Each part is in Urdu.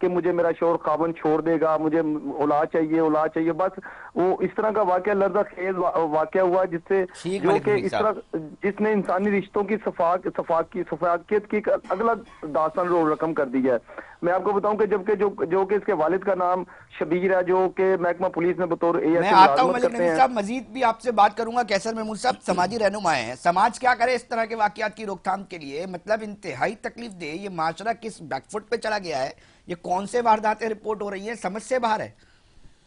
کہ مجھے میرا شوہر خاوند چھوڑ دے گا, مجھے اولاد چاہیے, بس وہ اس طرح کا واقعہ لرزہ خیز واقعہ ہوا جس سے ٹھیک جو ملک کہ نبی اس صاحب. طرح جس نے انسانی رشتوں کی صفاقیت کی ایک اگلا داستان رقم کر دی ہے. میں آپ کو بتاؤں کہ جبکہ جو کہ اس کے والد کا نام شبیر ہے, جو کہ محکمہ پولیس میں بطور اے ایس میں اے آتا ہوں ملازمت ملک کرتے نوید ہیں. صاحب, مزید بھی آپ سے بات کروں گا. کیسر محمود صاحب سماجی رہنما ہیں, سماج کیا کرے اس طرح کے واقعات کی روک تھام کے لیے؟ مطلب انتہائی تکلیف دہ, یہ معاشرہ کس بیک فٹ پہ چلا گیا ہے؟ یہ کون سے وارداتیں رپورٹ ہو رہی ہیں, سمجھ سے باہر ہے.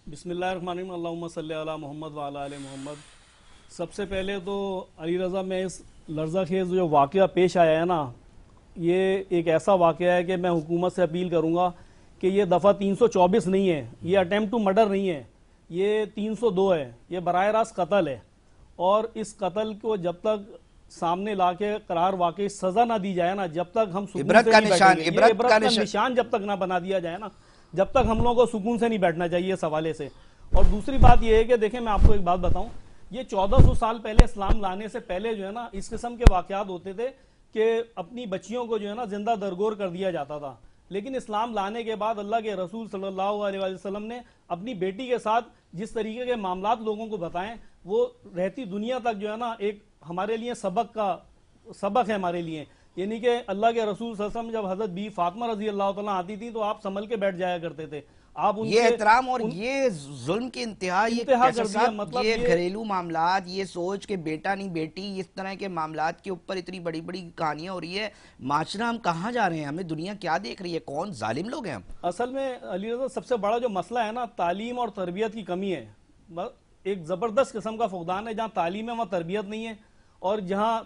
بسم اللہ الرحمن الرحیم. اللہم صلی علی محمد وعلی آل محمد. سب سے پہلے تو علی رضا, میں اس لرزہ خیز جو واقعہ پیش آیا ہے نا, یہ ایک ایسا واقعہ ہے کہ میں حکومت سے اپیل کروں گا کہ یہ دفعہ 324 نہیں ہے, یہ اٹیمپٹ ٹو مرڈر نہیں ہے, یہ 302 ہے, یہ براہ راست قتل ہے. اور اس قتل کو جب تک سامنے لا کے قرار واقعی سزا نہ دی جائے نا, جب تک ہم سکون عبرت سے کا نہیں نشان, بیٹھیں گے, یہ عبرت کا نشان جب تک نہ بنا دیا جائے نا, جب تک ہم لوگوں کو سکون سے نہیں بیٹھنا چاہیے اس حوالے سے. اور دوسری بات یہ ہے کہ دیکھیں, میں آپ کو ایک بات بتاؤں, یہ 1400 سال پہلے اسلام لانے سے پہلے جو ہے نا اس قسم کے واقعات ہوتے تھے کہ اپنی بچیوں کو جو ہے نا زندہ درگور کر دیا جاتا تھا. لیکن اسلام لانے کے بعد اللہ کے رسول صلی اللہ علیہ وسلم نے اپنی بیٹی کے ساتھ جس طریقے کے معاملات لوگوں کو بتائیں, وہ رہتی دنیا تک جو ہے نا ایک ہمارے لیے سبق ہے ہمارے لیے. یعنی کہ اللہ کے رسول صلی اللہ علیہ وسلم جب حضرت بی فاطمہ رضی اللہ تعالیٰ آتی تھی تو آپ سنبھل کے بیٹھ جایا کرتے تھے. آپ ان یہ کے احترام اور یہ ظلم کی انتہا, یہ کیسر صاحب, مطلب یہ گھریلو معاملات, یہ سوچ کہ بیٹا نہیں بیٹی, اس طرح کے معاملات کے اوپر اتنی بڑی بڑی کہانیاں ہو رہی ہے. معاشرہ ہم کہاں جا رہے ہیں, ہمیں دنیا کیا دیکھ رہی ہے, کون ظالم لوگ ہیں ہم؟ اصل میں علی رضا سب سے بڑا جو مسئلہ ہے نا, تعلیم اور تربیت کی کمی ہے. ایک زبردست قسم کا فقدان ہے. جہاں تعلیم ہے وہاں تربیت نہیں ہے, اور جہاں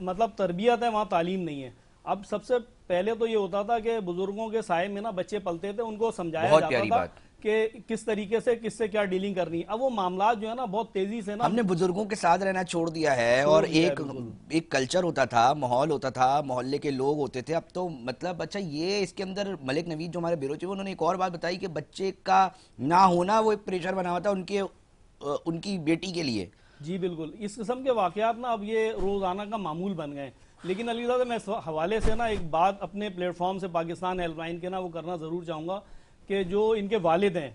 مطلب تربیت ہے وہاں تعلیم نہیں ہے. اب سب سے پہلے تو یہ ہوتا تھا کہ بزرگوں کے سائے میں نا بچے پلتے تھے, ان کو سمجھایا جاتا تھا کہ کس طریقے سے کس سے کیا ڈیلنگ کرنی ہے. اب وہ معاملات جو ہے نا بہت تیزی سے نا ہم نے بزرگوں کے ساتھ رہنا چھوڑ دیا ہے, اور ایک کلچر ہوتا تھا, ماحول ہوتا تھا, محلے کے لوگ ہوتے تھے. اب تو مطلب اچھا, یہ اس کے اندر ملک نوید جو ہمارے بیورو چیف, انہوں نے ایک اور بات بتائی کہ بچے کا نہ ہونا وہ ایک پریشر بنا ہوا تھا ان کی بیٹی کے لیے. جی بالکل, اس قسم کے واقعات نا اب یہ روزانہ کا معمول بن گئے. لیکن علی رضا میں اس حوالے سے نا ایک بات اپنے پلیٹ فارم سے پاکستان ہیلپ لائن کے نا وہ کرنا ضرور چاہوں گا کہ جو ان کے والد ہیں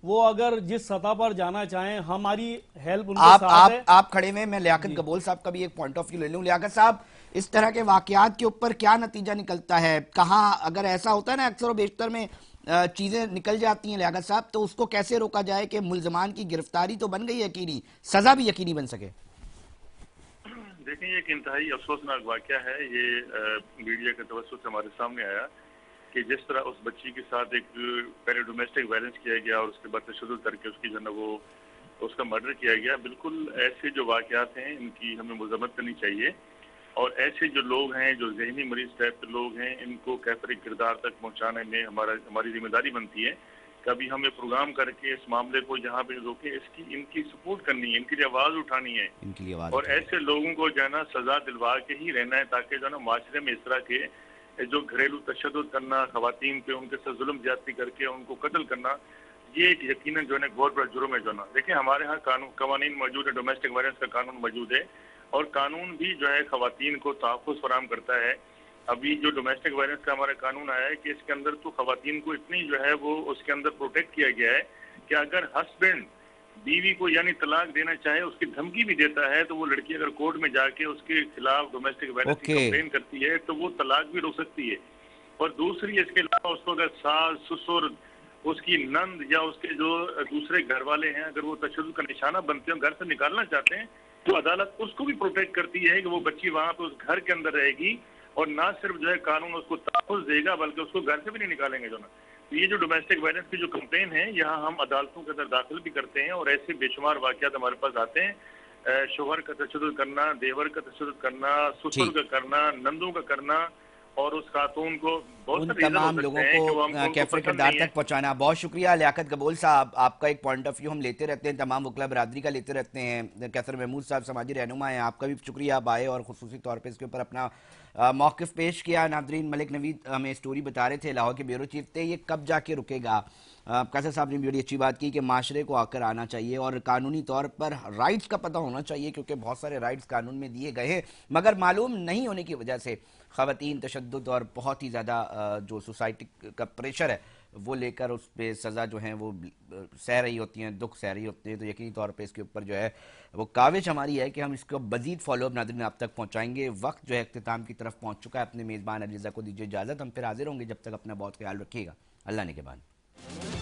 وہ اگر جس سطح پر جانا چاہیں, ہماری ہیلپ ان کے ساتھ ہے. آپ کھڑے ہوئے, میں لیاقت گبول صاحب کا بھی ایک پوائنٹ آف ویو لے لوں. لیاقت صاحب, اس طرح کے واقعات کے اوپر کیا نتیجہ نکلتا ہے؟ کہاں اگر ایسا ہوتا ہے نا اکثر و بیشتر میں چیزیں نکل جاتی ہیں لیاقت صاحب, تو اس کو کیسے روکا جائے کہ ملزمان کی گرفتاری تو بن گئی یقینی, سزا بھی یقینی بن سکے؟ دیکھیں, یہ ایک انتہائی افسوسناک واقعہ ہے. یہ میڈیا کے توسط سے ہمارے سامنے آیا کہ جس طرح اس بچی کے ساتھ ایک پہلے ڈومیسٹک وائلنس کیا گیا اور اس کے بعد تشدد کر کے اس کی جو ہے وہ اس کا مرڈر کیا گیا. بالکل ایسے جو واقعات ہیں ان کی ہمیں مذمت کرنی چاہیے, اور ایسے جو لوگ ہیں جو ذہنی مریض ٹائپ کے لوگ ہیں ان کو کیفر کردار تک پہنچانے میں ہماری ذمہ داری بنتی ہے. کبھی ہمیں پروگرام کر کے اس معاملے کو جہاں پہ روکے, ان کی سپورٹ کرنی ہے, ان کی آواز اٹھانی ہے, اور ایسے لوگوں کو جو ہے نا سزا دلوا کے ہی رہنا ہے, تاکہ جو ہے نا معاشرے میں اس طرح کے جو گھریلو تشدد کرنا, خواتین پہ ان کے ساتھ ظلم زیادتی کر کے ان کو قتل کرنا, یہ ایک یقیناً جو ہے بہت بڑا جرم ہے. جو ہے نا دیکھیں, ہمارے ہاں قوانین موجود ہے, ڈومیسٹک وائلنس کا قانون موجود ہے, اور قانون بھی جو ہے خواتین کو تحفظ فراہم کرتا ہے. ابھی جو ڈومیسٹک وائلنس کا ہمارا قانون آیا ہے کہ اس کے اندر تو خواتین کو اتنی جو ہے وہ اس کے اندر پروٹیکٹ کیا گیا ہے کہ اگر ہسبینڈ بیوی کو یعنی طلاق دینا چاہے, اس کی دھمکی بھی دیتا ہے, تو وہ لڑکی اگر کورٹ میں جا کے اس کے خلاف ڈومیسٹک وائلنس کی کمپلین کرتی ہے تو وہ طلاق بھی روک سکتی ہے. اور دوسری اس کے علاوہ اس کو اگر ساس, سسر, اس کی نند یا اس کے جو دوسرے گھر والے ہیں اگر وہ تشدد کا نشانہ بنتے ہیں, گھر سے نکالنا چاہتے ہیں, تو عدالت اس کو بھی پروٹیکٹ کرتی ہے کہ وہ بچی وہاں پہ اس گھر کے اندر رہے گی, اور نہ صرف جو ہے قانون اس کو تحفظ دے گا بلکہ اس کو گھر سے بھی نہیں نکالیں گے. جو نا یہ جو ڈومیسٹک وائلنس کی جو کمپلین ہے, یہاں ہم عدالتوں کے اندر داخل بھی کرتے ہیں, اور ایسے بے شمار واقعات ہمارے پاس آتے ہیں. شوہر کا تشدد کرنا, دیور کا تشدد کرنا, سسر کا کرنا, نندوں کا کرنا, اور اس خاتون کو ان تمام لوگوں کو کیفر کردار تک پہنچانا. بہت شکریہ لیاقت گبول صاحب, آپ کا ایک پوائنٹ آف ویو ہم لیتے رہتے ہیں, تمام وکلا برادری کا لیتے رہتے ہیں. کیسر محمود صاحب سماجی رہنما ہیں, آپ کا بھی شکریہ, آپ آئے اور خصوصی طور پہ اس کے اوپر اپنا موقف پیش کیا. ناظرین, ملک نوید ہمیں سٹوری بتا رہے تھے, لاہور کے بیورو چیف تھے. یہ کب جا کے رکے گا؟ کیسر صاحب نے بھی بڑی اچھی بات کی کہ معاشرے کو آ کر آنا چاہیے اور قانونی طور پر رائٹس کا پتہ ہونا چاہیے, کیونکہ بہت سارے رائٹس قانون میں دیے گئے ہیں مگر معلوم نہیں ہونے کی وجہ سے خواتین تشدد اور بہت ہی زیادہ جو سوسائٹی کا پریشر ہے وہ لے کر اس پہ سزا جو ہیں وہ سہ رہی ہوتی ہیں، دکھ سہ رہی ہوتی ہیں، تو یقینی طور پہ اس کے اوپر جو ہے وہ کاوش ہماری ہے کہ ہم اس کو مزید فالو اپ ناظرین آپ تک پہنچائیں گے۔ وقت جو ہے اختتام کی طرف پہنچ چکا ہے، اپنے میزبان علیزہ کو دیجیے اجازت، ہم پھر حاضر ہوں گے، جب تک اپنا بہت خیال رکھیے گا، اللہ نے کے بعد۔